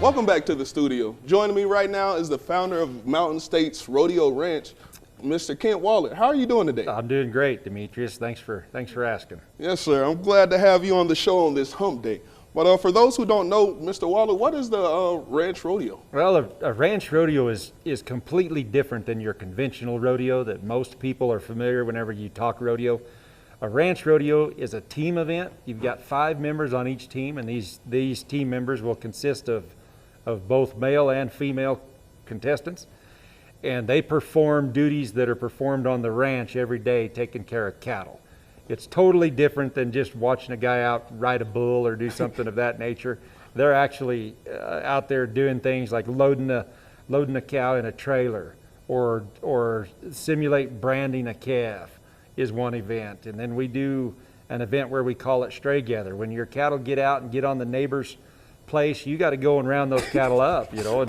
Welcome back to the studio. Joining me right now is the founder of Mountain States Rodeo Ranch, Mr. Kent Wollert. How are you doing today? I'm doing great, Demetrius. Thanks for asking. Yes, sir. I'm glad to have you on the show on this hump day. But for those who don't know, Mr. Wollert, what is the ranch rodeo? Well, a ranch rodeo is completely different than your conventional rodeo that most people are familiar whenever you talk rodeo. A ranch rodeo is a team event. You've got 5 members on each team, and these team members will consist of both male and female contestants. And they perform duties that are performed on the ranch every day, taking care of cattle. It's totally different than just watching a guy out ride a bull or do something of that nature. They're actually out there doing things like loading a cow in a trailer, or simulate branding a calf is one event. And then we do an event where we call it stray gather. When your cattle get out and get on the neighbor's place, you got to go and round those cattle up, you know.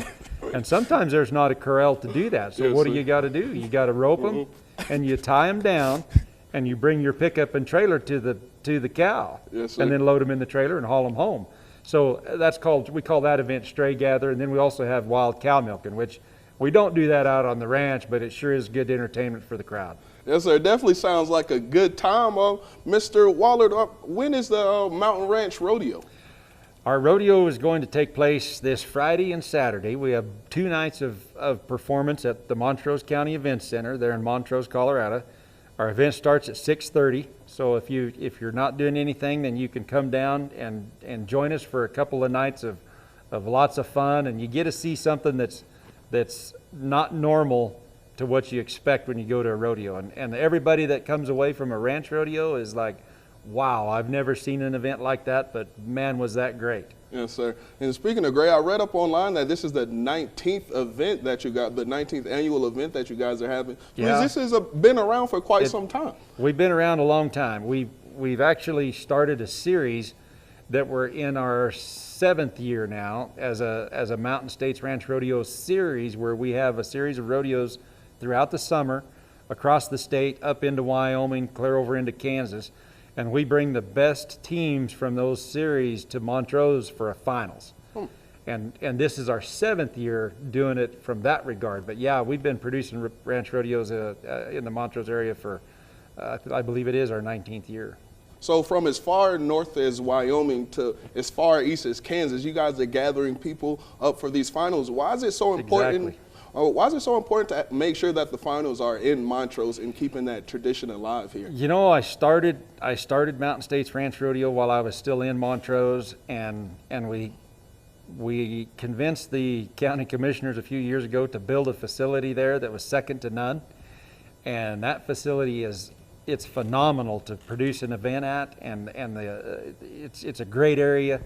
And sometimes there's not a corral to do that. So what do you got to do? You got to rope them, and you tie them down, and you bring your pickup and trailer to the cow, and then load them in the trailer and haul them home. So we call that event stray gather. And then we also have wild cow milking, which we don't do that out on the ranch, but it sure is good entertainment for the crowd. Yes, sir. It definitely sounds like a good time. Mr. Wollert, when is the Mountain Ranch Rodeo? Our rodeo is going to take place this Friday and Saturday. We have 2 nights of performance at the Montrose County Event Center there in Montrose, Colorado. Our event starts at 6:30, so if you're not doing anything, then you can come down and join us for a couple of nights of lots of fun, and you get to see something that's not normal to what you expect when you go to a rodeo. And everybody that comes away from a ranch rodeo is like, wow, I've never seen an event like that, but man, was that great. Yes, sir. And speaking of great, I read up online that this is the 19th event that you got, the 19th annual event that you guys are having. Yeah. This has been around for quite some time. We've been around a long time. We've actually started a series that we're in our 7th year now as a Mountain States Ranch Rodeo series, where we have a series of rodeos throughout the summer across the state, up into Wyoming, clear over into Kansas. And we bring the best teams from those series to Montrose for a finals. And this is our 7th year doing it from that regard. But yeah, we've been producing ranch rodeos in the Montrose area for, I believe it is our 19th year. So from as far north as Wyoming to as far east as Kansas, you guys are gathering people up for these finals. Why is it so important? Exactly. Why is it so important to make sure that the finals are in Montrose and keeping that tradition alive here? You know, I started Mountain States Ranch Rodeo while I was still in Montrose, and we convinced the county commissioners a few years ago to build a facility there that was second to none. And that facility it's phenomenal to produce an event at, and it's a great area.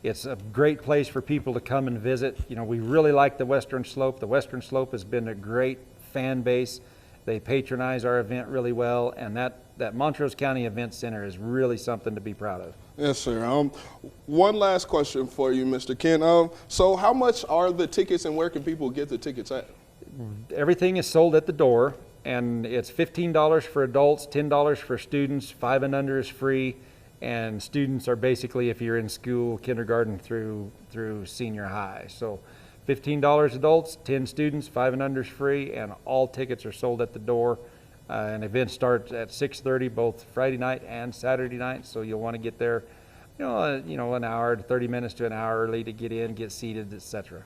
It's a great place for people to come and visit. You know, we really like the Western Slope. The Western Slope has been a great fan base. They patronize our event really well, and that Montrose County Event Center is really something to be proud of. Yes, sir. One last question for you, Mr. Kent. So how much are the tickets, and where can people get the tickets at? Everything is sold at the door, and it's $15 for adults, $10 for students, 5 and under is free. And students are basically, if you're in school, kindergarten through senior high. So $15 adults, 10 students, 5 and under is free, and all tickets are sold at the door. An event starts at 6:30, both Friday night and Saturday night. So you'll want to get there, an hour to 30 minutes to an hour early to get in, get seated, etc.